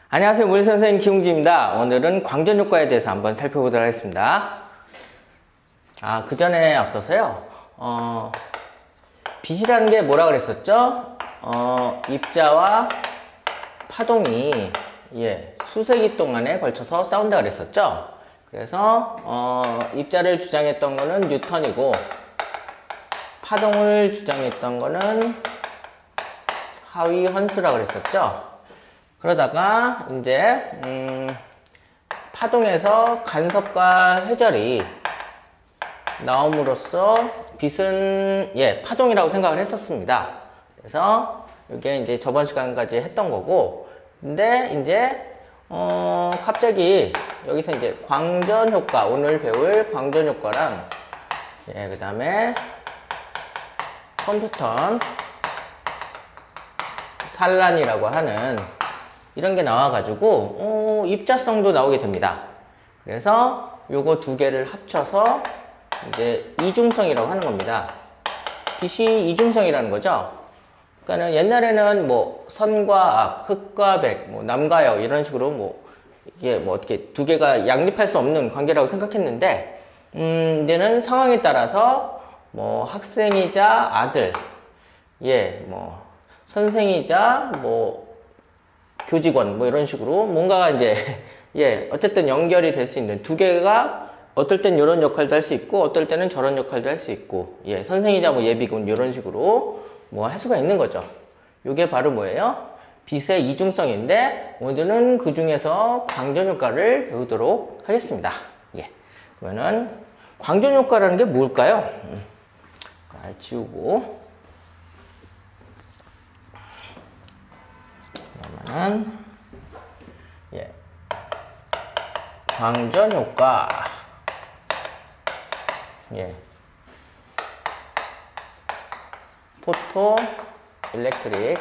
안녕하세요. 물리선생님 김웅지입니다. 오늘은 광전효과에 대해서 한번 살펴보도록 하겠습니다. 그 전에 앞서서요. 빛이라는 게 뭐라 그랬었죠? 입자와 파동이 수세기 동안에 걸쳐서 싸운다 그랬었죠? 그래서 입자를 주장했던 거는 뉴턴이고 파동을 주장했던 거는 하위 헌스라고 그랬었죠? 그러다가 이제 파동에서 간섭과 회절이 나옴으로써 빛은 파동이라고 생각을 했었습니다. 그래서 이게 이제 저번 시간까지 했던 거고, 근데 이제 갑자기 여기서 이제 광전 효과, 오늘 배울 광전 효과랑 그 다음에 컴퓨턴 산란이라고 하는 이런 게 나와가지고 입자성도 나오게 됩니다. 그래서 요거 두 개를 합쳐서 이제 이중성이라고 하는 겁니다. 빛이 이중성이라는 거죠. 그러니까는 옛날에는 뭐 선과 악, 흑과 백, 뭐 남과 여 이런 식으로 이게 어떻게 두 개가 양립할 수 없는 관계라고 생각했는데 이제는 상황에 따라서 뭐 학생이자 아들, 선생이자 교직원 이런 식으로 뭔가가 이제 어쨌든 연결이 될 수 있는 두 개가 어떨 땐 이런 역할도 할 수 있고 어떨 때는 저런 역할도 할 수 있고 선생이자 예비군 이런 식으로 할 수가 있는 거죠. 이게 바로 뭐예요? 빛의 이중성인데 오늘은 그 중에서 광전 효과를 배우도록 하겠습니다. 그러면은 광전 효과라는 게 뭘까요? 지우고 그러면은 광전 효과 포토 일렉트릭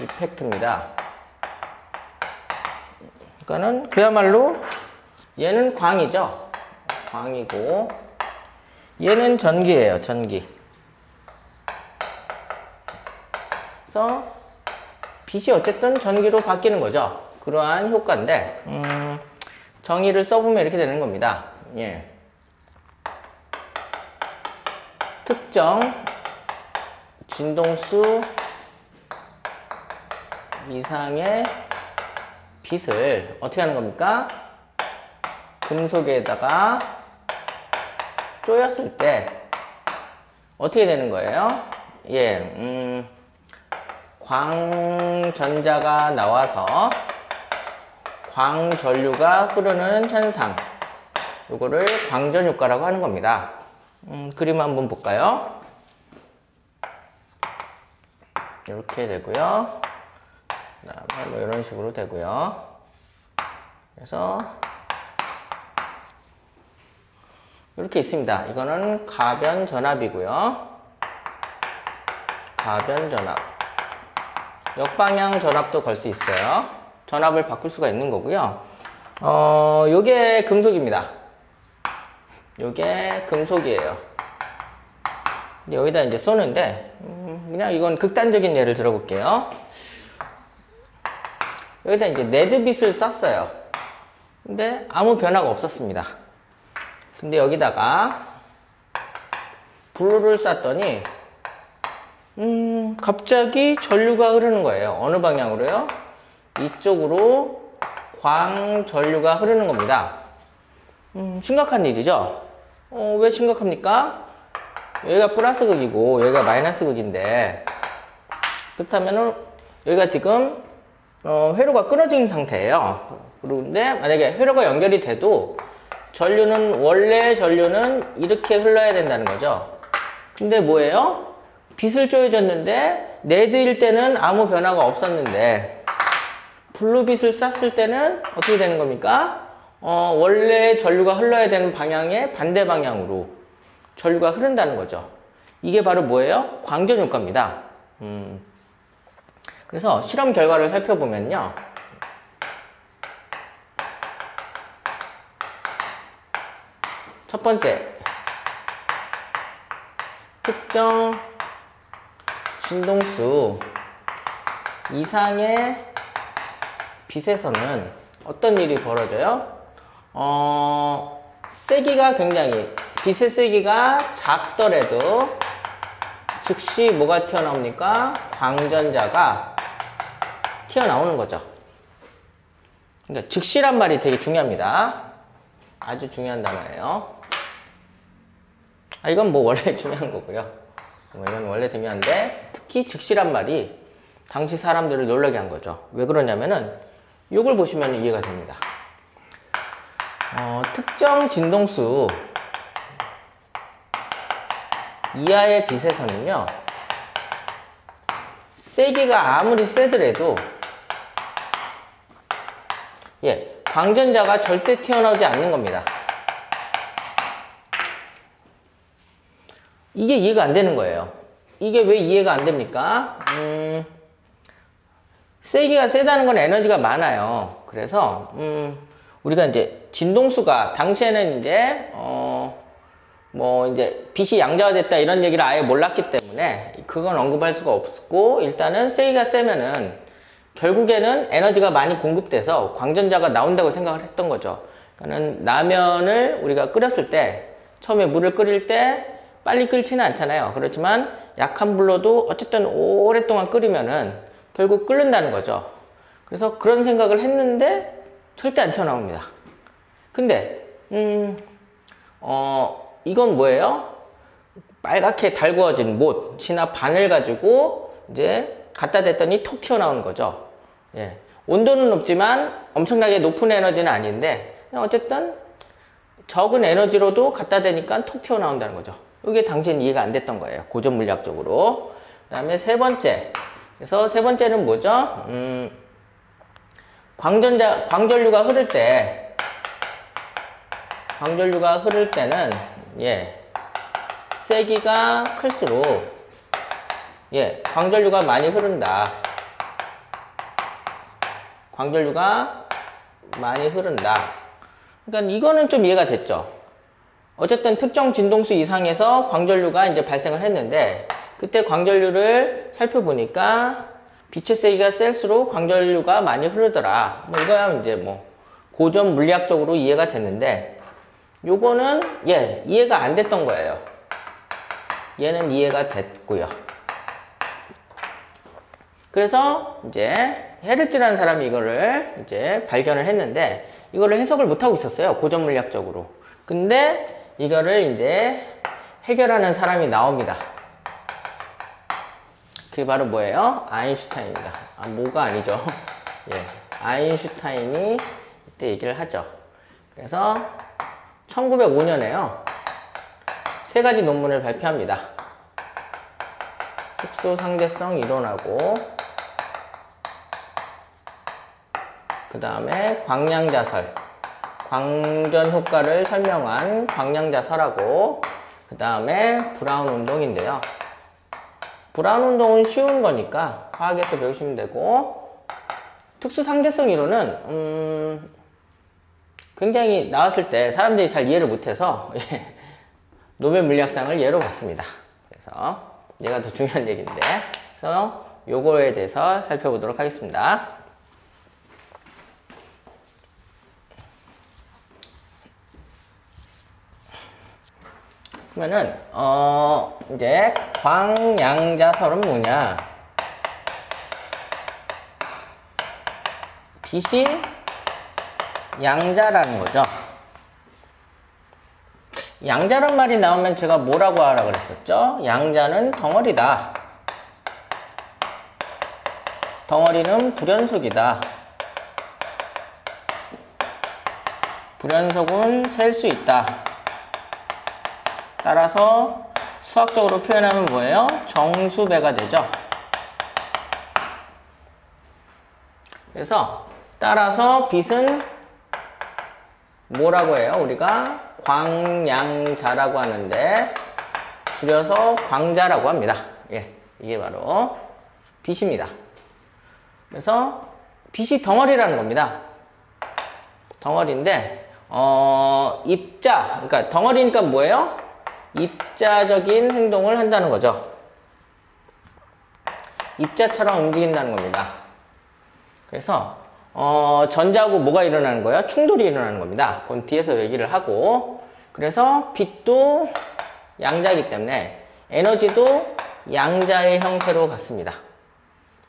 이펙트입니다. 그러니까는 그야말로 얘는 광이죠. 광이고 얘는 전기예요. 전기. 그래서 빛이 어쨌든 전기로 바뀌는 거죠. 그러한 효과인데 정의를 써보면 이렇게 되는 겁니다. 특정 진동수 이상의 빛을 어떻게 하는 겁니까? 금속에다가 쪼였을 때 어떻게 되는 거예요? 광전자가 나와서 광전류가 흐르는 현상, 이거를 광전 효과라고 하는 겁니다. 그림 한번 볼까요? 이렇게 되고요. 그다음에 이런 식으로 되고요. 그래서 이렇게 있습니다. 이거는 가변 전압이고요. 가변 전압. 역방향 전압도 걸 수 있어요. 전압을 바꿀 수가 있는 거고요. 요게 금속입니다. 요게 금속이에요. 여기다 이제 쏘는데 그냥 이건 극단적인 예를 들어볼게요. 여기다 이제 레드빛을 쐈어요. 근데 아무 변화가 없었습니다. 근데 여기다가 블루를 쐈더니 갑자기 전류가 흐르는 거예요. 어느 방향으로요? 이쪽으로 광전류가 흐르는 겁니다. 심각한 일이죠? 왜 심각합니까? 여기가 플러스 극이고 여기가 마이너스 극인데, 그렇다면은 여기가 지금 회로가 끊어진 상태예요. 그런데 만약에 회로가 연결이 돼도 원래 전류는 이렇게 흘러야 된다는 거죠. 근데 뭐예요? 빛을 쪼여줬는데 레드일 때는 아무 변화가 없었는데 블루빛을 쐈을 때는 어떻게 되는 겁니까? 원래 전류가 흘러야 되는 방향의 반대 방향으로 전류가 흐른다는 거죠. 이게 바로 뭐예요? 광전 효과입니다. 그래서 실험 결과를 살펴보면요. 첫 번째, 특정 진동수 이상의 빛에서는 어떤 일이 벌어져요? 세기가 굉장히, 빛의 세기가 작더라도 즉시 뭐가 튀어나옵니까? 광전자가 튀어나오는 거죠. 그러니까 즉시란 말이 되게 중요합니다. 아주 중요한 단어예요. 이건 뭐 원래 중요한 거고요. 이건 원래 중요한데 특히 즉시란 말이 당시 사람들을 놀라게 한 거죠. 왜 그러냐면은 이걸 보시면 이해가 됩니다. 특정 진동수 이하의 빛에서는요, 세기가 아무리 세더라도 광전자가 절대 튀어나오지 않는 겁니다. 이게 이해가 안 되는 거예요. 이게 왜 이해가 안 됩니까? 세기가 세다는 건 에너지가 많아요. 그래서 우리가 이제 진동수가 당시에는 이제 뭐 이제 빛이 양자화됐다 이런 얘기를 아예 몰랐기 때문에 그건 언급할 수가 없고, 일단은 세기가 세면은 결국에는 에너지가 많이 공급돼서 광전자가 나온다고 생각을 했던 거죠. 그러니까는 라면을 우리가 끓였을 때 처음에 물을 끓일 때 빨리 끓지는 않잖아요. 그렇지만 약한 불로도 어쨌든 오랫동안 끓이면은 결국 끓는다는 거죠. 그래서 그런 생각을 했는데 절대 안 튀어나옵니다. 근데 이건 뭐예요? 빨갛게 달구어진 못이나 바늘 가지고 이제 갖다 댔더니 톡 튀어나오는 거죠. 온도는 높지만 엄청나게 높은 에너지는 아닌데 어쨌든 적은 에너지로도 갖다 대니까 톡 튀어나온다는 거죠. 이게 당시엔 이해가 안 됐던 거예요. 고전 물리학적으로. 그 다음에 세 번째. 그래서 세 번째는 뭐죠? 광전류가 흐를 때는 세기가 클수록 광전류가 많이 흐른다. 그러니까 이거는 좀 이해가 됐죠. 어쨌든 특정 진동수 이상에서 광전류가 이제 발생을 했는데, 그때 광전류를 살펴보니까 빛의 세기가 셀수록 광전류가 많이 흐르더라. 뭐 이거야 이제 뭐 고전 물리학적으로 이해가 됐는데, 요거는 이해가 안 됐던 거예요. 얘는 이해가 됐고요. 그래서 이제 헤르츠라는 사람이 이거를 이제 발견을 했는데, 이거를 해석을 못 하고 있었어요. 고전 물리학적으로. 근데 이거를 이제 해결하는 사람이 나옵니다. 그게 바로 뭐예요? 아인슈타인입니다. 뭐가 아니죠. 아인슈타인이 이때 얘기를 하죠. 그래서 1905년에요. 세 가지 논문을 발표합니다. 특수상대성 이론하고, 그 다음에 광량자설, 광전 효과를 설명한 광량자설하고, 그 다음에 브라운 운동인데요. 브라운 운동은 쉬운 거니까 화학에서 배우시면 되고, 특수상대성 이론은 굉장히 나왔을 때 사람들이 잘 이해를 못해서 노벨 물리학상을 예로 봤습니다. 그래서 얘가 더 중요한 얘기인데, 그래서 요거에 대해서 살펴보도록 하겠습니다. 그러면은 이제 광양자설은 뭐냐? 빛이 양자라는 거죠. 양자란 말이 나오면 제가 뭐라고 하라 그랬었죠? 양자는 덩어리다. 덩어리는 불연속이다. 불연속은 셀 수 있다. 따라서 수학적으로 표현하면 뭐예요? 정수배가 되죠. 그래서 따라서 빛은 뭐라고 해요? 우리가 광양자라고 하는데 줄여서 광자라고 합니다. 이게 바로 빛입니다. 그래서 빛이 덩어리라는 겁니다. 덩어리인데 입자, 그러니까 덩어리니까 뭐예요? 입자적인 행동을 한다는 거죠. 입자처럼 움직인다는 겁니다. 그래서 전자하고 뭐가 일어나는 거예요? 충돌이 일어나는 겁니다. 그건 뒤에서 얘기를 하고, 그래서 빛도 양자이기 때문에 에너지도 양자의 형태로 같습니다.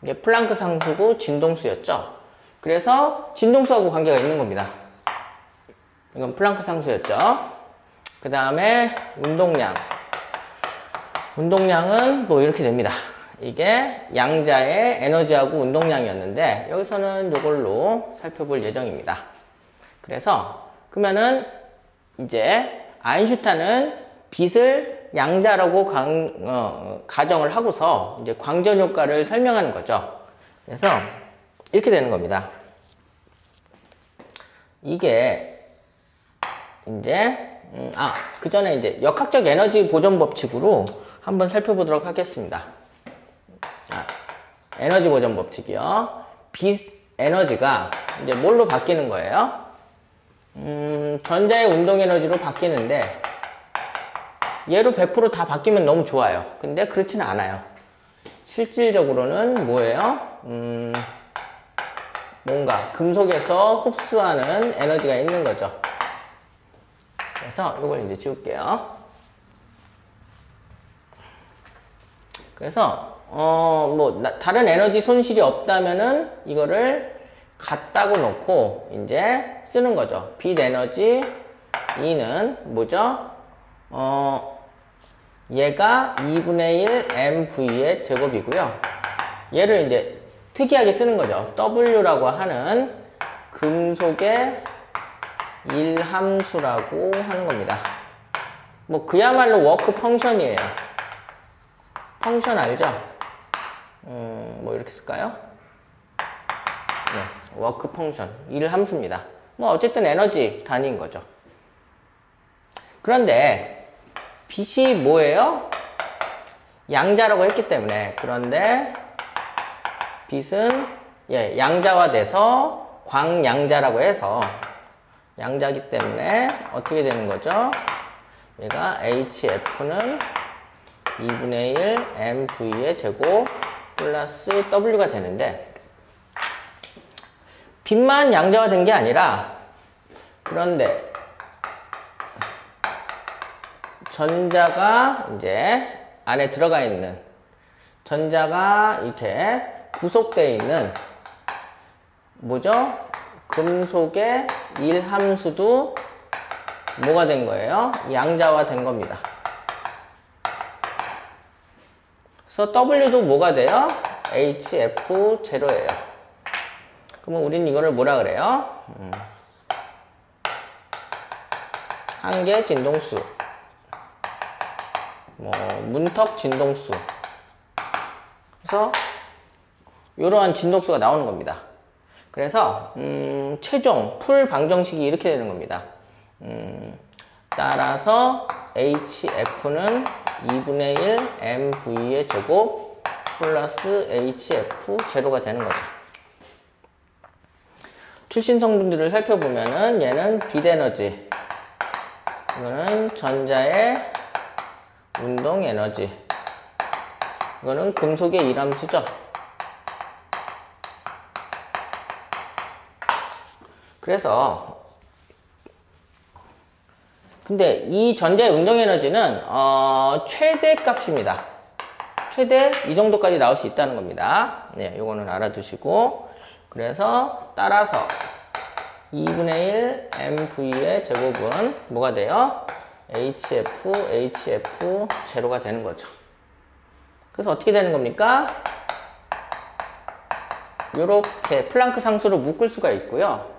이게 플랑크 상수고 진동수였죠. 그래서 진동수하고 관계가 있는 겁니다. 이건 플랑크 상수였죠. 그 다음에 운동량. 운동량은 뭐 이렇게 됩니다. 이게 양자의 에너지하고 운동량이었는데 여기서는 이걸로 살펴볼 예정입니다. 그래서 그러면은 이제 아인슈타인은 빛을 양자라고 가정을 하고서 이제 광전 효과를 설명하는 거죠. 그래서 이렇게 되는 겁니다. 이게 이제 그 전에 이제 역학적 에너지 보존 법칙으로 한번 살펴보도록 하겠습니다. 에너지 보존 법칙이요. 빛 에너지가 이제 뭘로 바뀌는 거예요? 전자의 운동 에너지로 바뀌는데 얘로 100% 다 바뀌면 너무 좋아요. 근데 그렇지는 않아요. 실질적으로는 뭐예요? 뭔가 금속에서 흡수하는 에너지가 있는 거죠. 그래서 이걸 이제 지울게요. 그래서 다른 에너지 손실이 없다면은 이거를 갖다고 놓고 이제 쓰는 거죠. 빛 에너지 E는 뭐죠? 얘가 2분의 1 mv의 제곱이고요. 얘를 이제 특이하게 쓰는 거죠. W라고 하는 금속의 일함수라고 하는 겁니다. 뭐 그야말로 워크 펑션이에요. 펑션 알죠? 뭐 이렇게 쓸까요? 네, 워크 펑션 일함수입니다. 뭐 어쨌든 에너지 단위인 거죠. 그런데 빛이 뭐예요? 양자라고 했기 때문에. 그런데 빛은 양자화돼서 광양자라고 해서 양자이기 때문에 어떻게 되는 거죠? 얘가 HF는 2분의 1 mv의 제곱 플러스 W가 되는데 빛만 양자화된 게 아니라 그런데 전자가 이제 안에 들어가 있는 전자가 이렇게 구속되어 있는 뭐죠? 금속의 일함수도 뭐가 된 거예요? 양자화 된 겁니다. 그래서 W도 뭐가 돼요? HF0예요. 그러면 우리는 이거를 뭐라 그래요? 한계 진동수, 문턱 진동수. 그래서 이러한 진동수가 나오는 겁니다. 그래서 최종 풀 방정식이 이렇게 되는 겁니다. 따라서 HF는 2분의 1 mv의 제곱 플러스 HF0가 되는 거죠. 출신 성분들을 살펴보면은 얘는 빛 에너지, 이거는 전자의 운동 에너지, 이거는 금속의 일함수죠. 그래서 근데 이 전자의 운동 에너지는 최대 값입니다. 최대 이 정도까지 나올 수 있다는 겁니다. 네, 요거는 알아두시고, 그래서 따라서 2분의 1 mv의 제곱은 뭐가 돼요? HF0가 되는 거죠. 그래서 어떻게 되는 겁니까? 요렇게 플랑크 상수로 묶을 수가 있고요.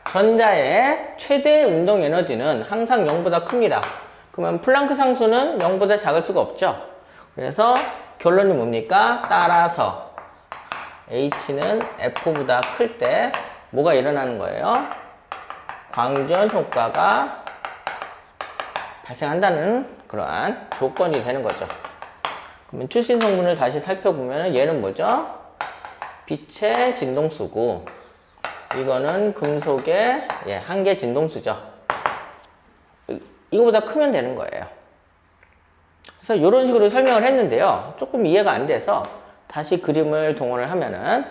전자의 최대 운동 에너지는 항상 0보다 큽니다. 그러면 플랑크 상수는 0보다 작을 수가 없죠. 그래서 결론이 뭡니까? 따라서 H는 F보다 클 때 뭐가 일어나는 거예요? 광전 효과가 발생한다는 그러한 조건이 되는 거죠. 그러면 출신 성분을 다시 살펴보면 얘는 뭐죠? 빛의 진동수고, 이거는 금속의 한계 진동수죠. 이거보다 크면 되는 거예요. 그래서 이런 식으로 설명을 했는데요. 조금 이해가 안 돼서 다시 그림을 동원을 하면은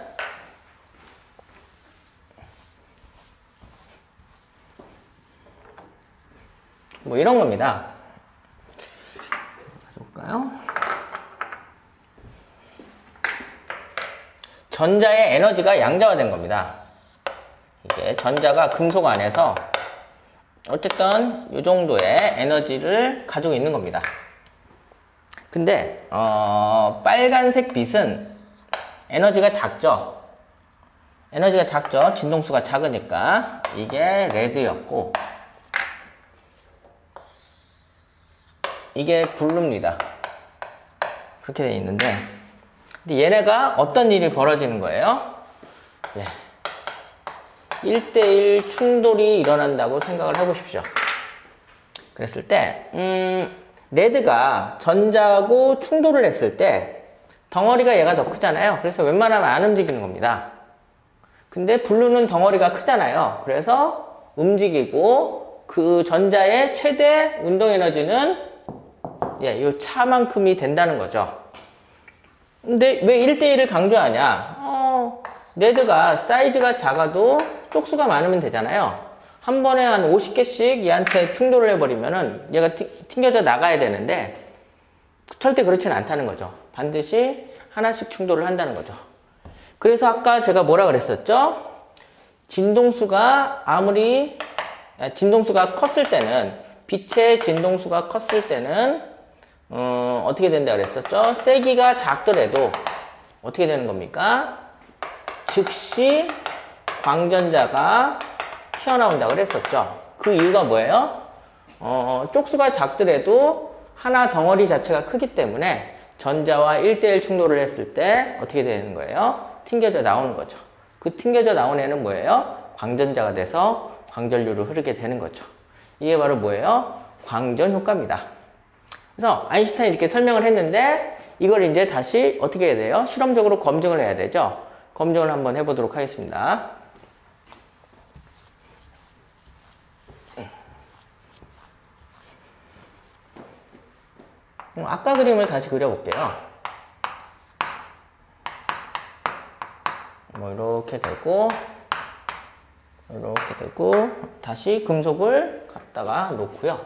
뭐 이런 겁니다. 볼까요? 전자의 에너지가 양자화된 겁니다. 이게 전자가 금속 안에서 어쨌든 이 정도의 에너지를 가지고 있는 겁니다. 근데 빨간색 빛은 에너지가 작죠. 에너지가 작죠. 진동수가 작으니까. 이게 레드였고 이게 블루입니다. 그렇게 되어 있는데, 근데 얘네가 어떤 일이 벌어지는 거예요? 예. 1대1 충돌이 일어난다고 생각을 해보십시오. 그랬을 때 레드가 전자하고 충돌을 했을 때 덩어리가 얘가 더 크잖아요. 그래서 웬만하면 안 움직이는 겁니다. 근데 블루는 덩어리가 크잖아요. 그래서 움직이고 그 전자의 최대 운동 에너지는 이 차만큼이 된다는 거죠. 근데 왜 1대1을 강조하냐? 레드가 사이즈가 작아도 쪽수가 많으면 되잖아요. 한 번에 한 50개씩 얘한테 충돌을 해버리면은 얘가 튕겨져 나가야 되는데 절대 그렇지는 않다는 거죠. 반드시 하나씩 충돌을 한다는 거죠. 그래서 아까 제가 뭐라 그랬었죠? 진동수가 컸을 때는, 빛의 진동수가 컸을 때는 어떻게 된다 그랬었죠? 세기가 작더라도 어떻게 되는 겁니까? 즉시 광전자가 튀어나온다고 그랬었죠. 그 이유가 뭐예요? 쪽수가 작더라도 하나 덩어리 자체가 크기 때문에 전자와 1대1 충돌을 했을 때 어떻게 되는 거예요? 튕겨져 나오는 거죠. 그 튕겨져 나온 애는 뭐예요? 광전자가 돼서 광전류로 흐르게 되는 거죠. 이게 바로 뭐예요? 광전 효과입니다. 그래서 아인슈타인이 이렇게 설명을 했는데 이걸 이제 다시 어떻게 해야 돼요? 실험적으로 검증을 해야 되죠. 검증을 한번 해보도록 하겠습니다. 아까 그림을 다시 그려볼게요. 뭐 이렇게 되고 이렇게 되고 다시 금속을 갖다가 놓고요.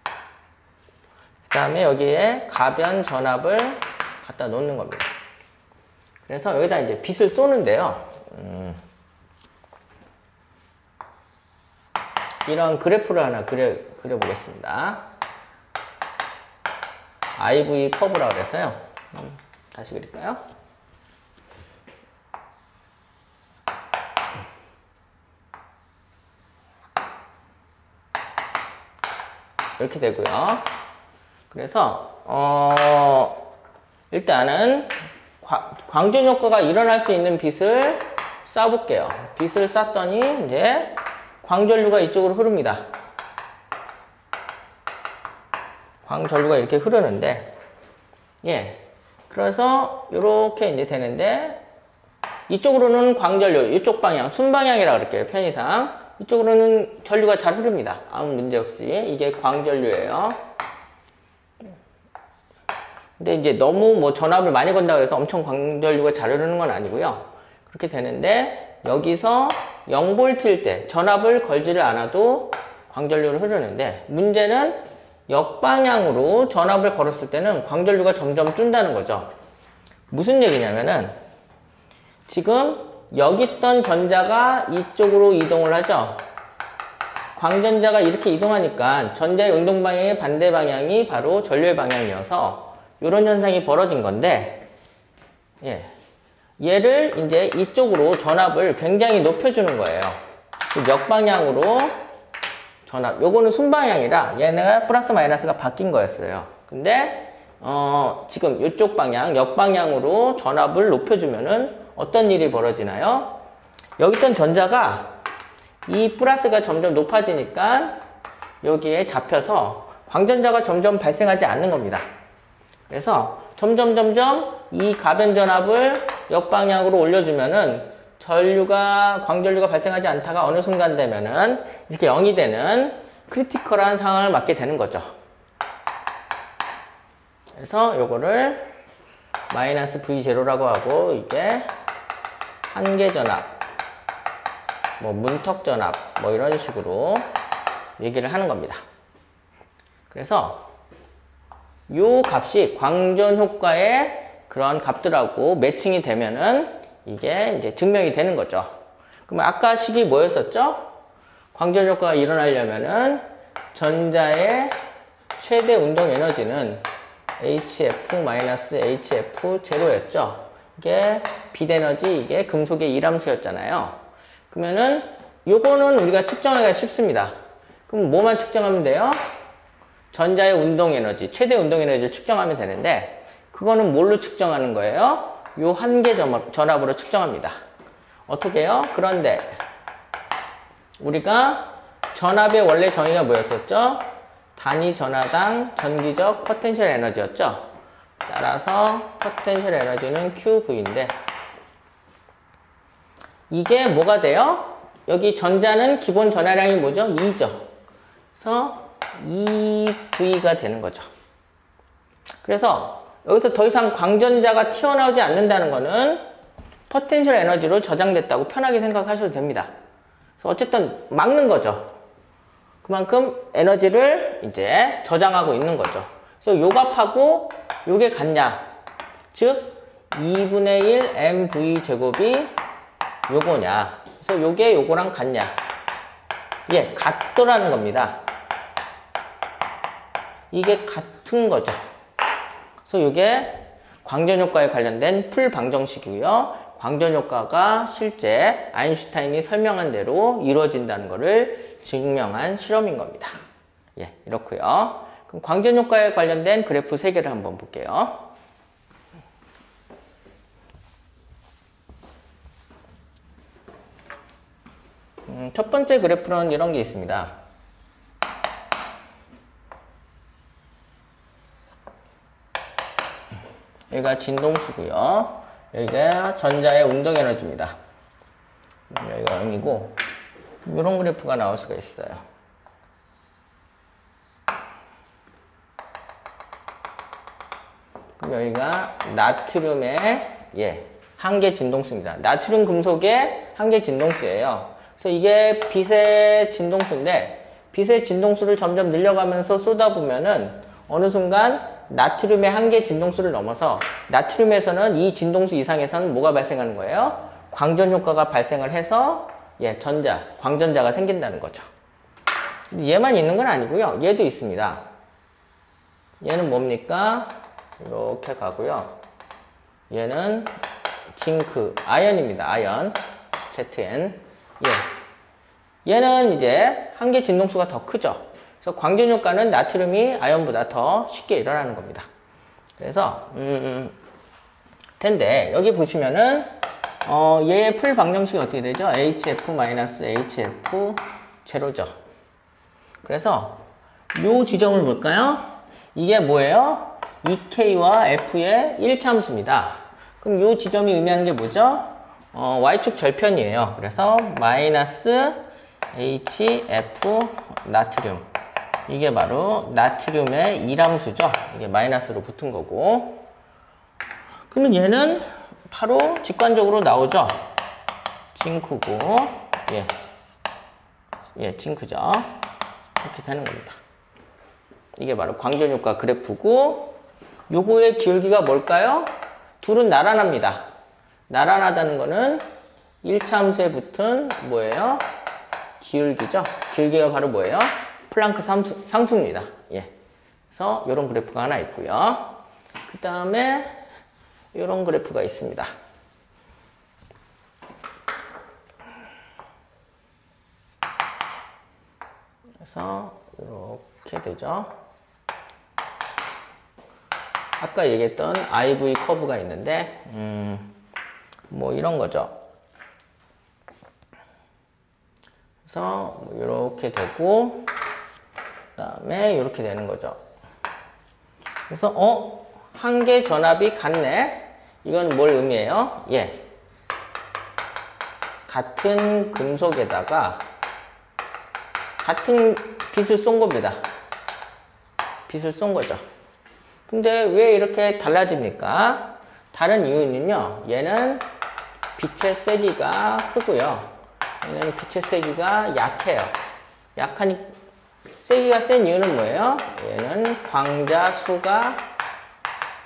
그 다음에 여기에 가변 전압을 갖다 놓는 겁니다. 그래서 여기다 이제 빛을 쏘는데요. 이런 그래프를 하나 그려보겠습니다. IV 커브라고 그래서요. 다시 그릴까요? 이렇게 되고요. 그래서 일단은 광전 효과가 일어날 수 있는 빛을 쏴볼게요. 빛을 쐈더니 이제 광전류가 이쪽으로 흐릅니다. 광전류가 이렇게 흐르는데, 그래서 이렇게 이제 되는데, 이쪽으로는 광전류, 이쪽 방향, 순방향이라고 그럴게요. 편의상. 이쪽으로는 전류가 잘 흐릅니다. 아무 문제 없이. 이게 광전류예요. 근데 이제 너무 뭐 전압을 많이 건다고 해서 엄청 광전류가 잘 흐르는 건 아니고요. 그렇게 되는데, 여기서 0V일 때 전압을 걸지를 않아도 광전류를 흐르는데, 문제는 역방향으로 전압을 걸었을 때는 광전류가 점점 준다는 거죠. 무슨 얘기냐면은 지금 여기 있던 전자가 이쪽으로 이동을 하죠. 광전자가 이렇게 이동하니까 전자의 운동 방향의 반대 방향이 바로 전류의 방향이어서 이런 현상이 벌어진 건데, 얘를 이제 이쪽으로 전압을 굉장히 높여주는 거예요. 즉 역방향으로 전압, 요거는 순방향이라 얘네가 플러스 마이너스가 바뀐 거였어요. 근데 지금 이쪽 방향, 역방향으로 전압을 높여주면은 어떤 일이 벌어지나요? 여기 있던 전자가 이 플러스가 점점 높아지니까 여기에 잡혀서 광전자가 점점 발생하지 않는 겁니다. 그래서 점점 이 가변 전압을 역방향으로 올려주면은 광전류가 발생하지 않다가 어느 순간 되면은 이렇게 0이 되는 크리티컬한 상황을 맞게 되는 거죠. 그래서 요거를 마이너스 V0라고 하고, 이게 한계 전압, 뭐 문턱 전압, 뭐 이런 식으로 얘기를 하는 겁니다. 그래서 요 값이 광전 효과의 그런 값들하고 매칭이 되면은 이게 이제 증명이 되는 거죠. 그러면 아까 식이 뭐였었죠? 광전 효과가 일어나려면은 전자의 최대 운동 에너지는 HF-HF0였죠. 이게 빛 에너지, 이게 금속의 이함수였잖아요. 그러면은 요거는 우리가 측정하기가 쉽습니다. 그럼 뭐만 측정하면 돼요? 전자의 운동 에너지, 최대 운동 에너지를 측정하면 되는데 그거는 뭘로 측정하는 거예요? 요 한계 전압으로 측정합니다. 어떻게 해요? 그런데 우리가 전압의 원래 정의가 뭐였었죠? 단위 전하당 전기적 포텐셜 에너지였죠? 따라서 포텐셜 에너지는 QV인데 이게 뭐가 돼요? 여기 전자는 기본 전하량이 뭐죠? 2죠. 그래서 2V가 되는 거죠. 그래서 여기서 더 이상 광전자가 튀어나오지 않는다는 거는 포텐셜 에너지로 저장됐다고 편하게 생각하셔도 됩니다. 그래서 어쨌든 막는 거죠. 그만큼 에너지를 이제 저장하고 있는 거죠. 그래서 요 값하고 요게 같냐? 즉 2분의 1 mv 제곱이 요거냐? 그래서 요게 요거랑 같냐? 예, 같더라는 겁니다. 이게 같은 거죠. 그래서 요게 광전효과에 관련된 풀 방정식이고요. 광전효과가 실제 아인슈타인이 설명한 대로 이루어진다는 것을 증명한 실험인 겁니다. 예, 이렇고요. 그럼 광전효과에 관련된 그래프 3개를 한번 볼게요. 첫 번째 그래프는 이런 게 있습니다. 여기가 진동수고요. 여기가 전자의 운동 에너지입니다. 여기가 0이고 이런 그래프가 나올 수가 있어요. 그럼 여기가 나트륨의 한계 진동수입니다. 나트륨 금속의 한계 진동수예요. 그래서 이게 빛의 진동수인데 빛의 진동수를 점점 늘려가면서 쏟아보면은 어느 순간 나트륨의 한계 진동수를 넘어서 나트륨에서는 이 진동수 이상에서는 뭐가 발생하는 거예요? 광전 효과가 발생을 해서 광전자가 생긴다는 거죠. 얘만 있는 건 아니고요. 얘도 있습니다. 얘는 뭡니까? 이렇게 가고요. 얘는 징크, 아연입니다. 아연, ZN. 얘는 이제 한계 진동수가 더 크죠. 그래서 광전 효과는 나트륨이 아연보다 더 쉽게 일어나는 겁니다. 그래서 텐데 여기 보시면은 얘의 풀 방정식이 어떻게 되죠? HF-HF 제로죠. 그래서 요 지점을 볼까요? 이게 뭐예요? EK와 F의 1차 함수입니다. 그럼 요 지점이 의미하는 게 뭐죠? Y축 절편이에요. 그래서 마이너스 HF 나트륨. 이게 바로 나트륨의 1함수죠. 이게 마이너스로 붙은 거고. 그러면 얘는 바로 직관적으로 나오죠. 징크고, 징크죠. 이렇게 되는 겁니다. 이게 바로 광전효과 그래프고, 요거의 기울기가 뭘까요? 둘은 나란합니다. 나란하다는 거는 1차 함수에 붙은 뭐예요? 기울기죠. 기울기가 바로 뭐예요? 플랑크 상수입니다. 그래서 이런 그래프가 하나 있고요. 그 다음에 이런 그래프가 있습니다. 그래서 이렇게 되죠. 아까 얘기했던 IV 커브가 있는데 뭐 이런 거죠. 그래서 이렇게 되고 그 다음에 이렇게 되는 거죠. 그래서 한계 전압이 같네. 이건 뭘 의미해요? 같은 금속에다가 같은 빛을 쏜 겁니다. 빛을 쏜 거죠. 근데 왜 이렇게 달라집니까? 다른 이유는요. 얘는 빛의 세기가 크고요. 얘는 빛의 세기가 약해요. 약하니 세기가 센 이유는 뭐예요? 얘는 광자 수가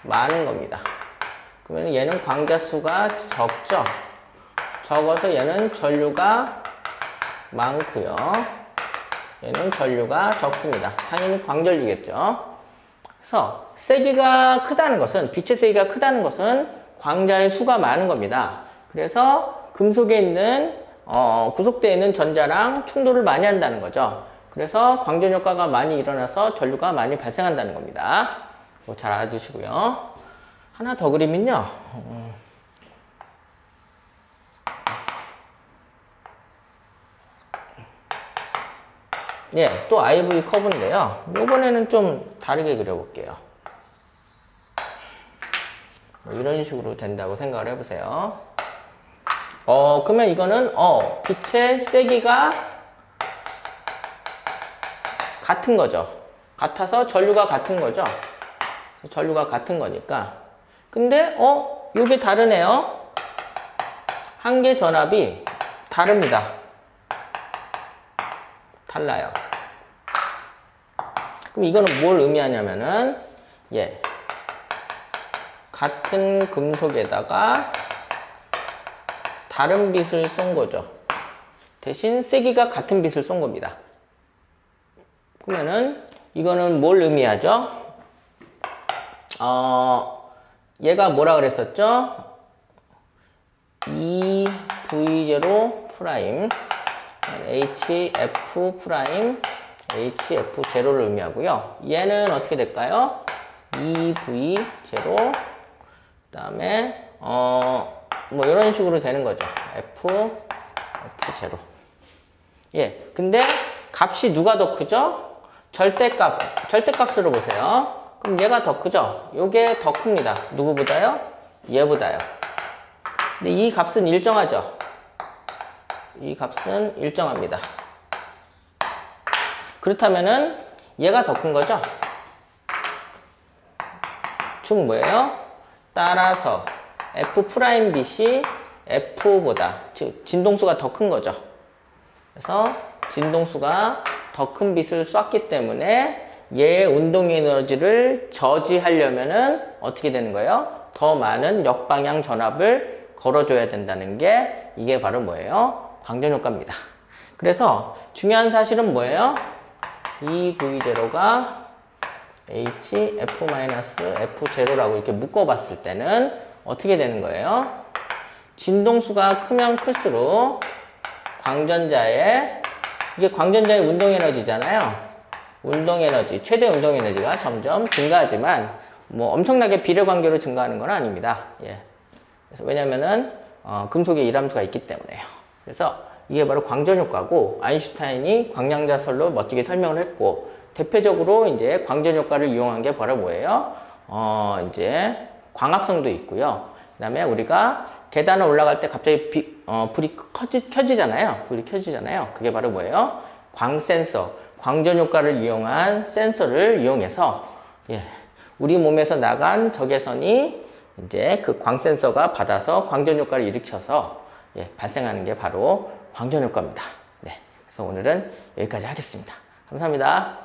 많은 겁니다. 그러면 얘는 광자 수가 적죠? 적어서 얘는 전류가 많고요. 얘는 전류가 적습니다. 당연히 광전류겠죠. 그래서 세기가 크다는 것은, 빛의 세기가 크다는 것은 광자의 수가 많은 겁니다. 그래서 금속에 있는 구속되어 있는 전자랑 충돌을 많이 한다는 거죠. 그래서 광전 효과가 많이 일어나서 전류가 많이 발생한다는 겁니다. 잘 알아두시고요. 하나 더 그리면요. 예, 또 IV 커브인데요. 이번에는 좀 다르게 그려볼게요. 이런 식으로 된다고 생각을 해보세요. 그러면 이거는 빛의 세기가 같은 거죠. 같아서 전류가 같은 거죠. 전류가 같은 거니까. 근데 요게 다르네요. 한계 전압이 다릅니다. 달라요. 그럼 이거는 뭘 의미하냐면은, 예, 같은 금속에다가 다른 빛을 쏜 거죠. 대신 세기가 같은 빛을 쏜 겁니다. 그러면은 이거는 뭘 의미하죠? 얘가 뭐라 그랬었죠? EV0 프라임 HF 프라임 HF0를 의미하고요. 얘는 어떻게 될까요? EV0 그 다음에 뭐 이런 식으로 되는 거죠. F0. 예, 근데 값이 누가 더 크죠? 절대값으로 보세요. 그럼 얘가 더 크죠? 요게 더 큽니다. 누구보다요? 얘보다요. 근데 이 값은 일정하죠? 이 값은 일정합니다. 그렇다면은 얘가 더 큰 거죠? 즉 뭐예요? 따라서 F'빛이 F보다, 즉 진동수가 더 큰 거죠. 그래서 진동수가 더 큰 빛을 쐈기 때문에 얘의 운동 에너지를 저지하려면은 어떻게 되는 거예요? 더 많은 역방향 전압을 걸어줘야 된다는 게 이게 바로 뭐예요? 광전 효과입니다. 그래서 중요한 사실은 뭐예요? EV0가 HF-F0라고 이렇게 묶어봤을 때는 어떻게 되는 거예요? 진동수가 크면 클수록 광전자의, 이게 광전자의 운동에너지잖아요. 운동에너지, 최대 운동에너지가 점점 증가하지만 뭐 엄청나게 비례관계로 증가하는 건 아닙니다. 예. 그래서 왜냐면은 금속에 일함수가 있기 때문에요. 그래서 이게 바로 광전 효과고, 아인슈타인이 광량자설로 멋지게 설명을 했고, 대표적으로 이제 광전 효과를 이용한 게 바로 뭐예요? 이제 광합성도 있고요. 그 다음에 우리가 계단을 올라갈 때 갑자기 불이 켜지잖아요. 불이 켜지잖아요. 그게 바로 뭐예요? 광센서, 광전 효과를 이용한 센서를 이용해서, 예, 우리 몸에서 나간 적외선이 이제 그 광센서가 받아서 광전 효과를 일으켜서, 예, 발생하는 게 바로 광전 효과입니다. 네, 그래서 오늘은 여기까지 하겠습니다. 감사합니다.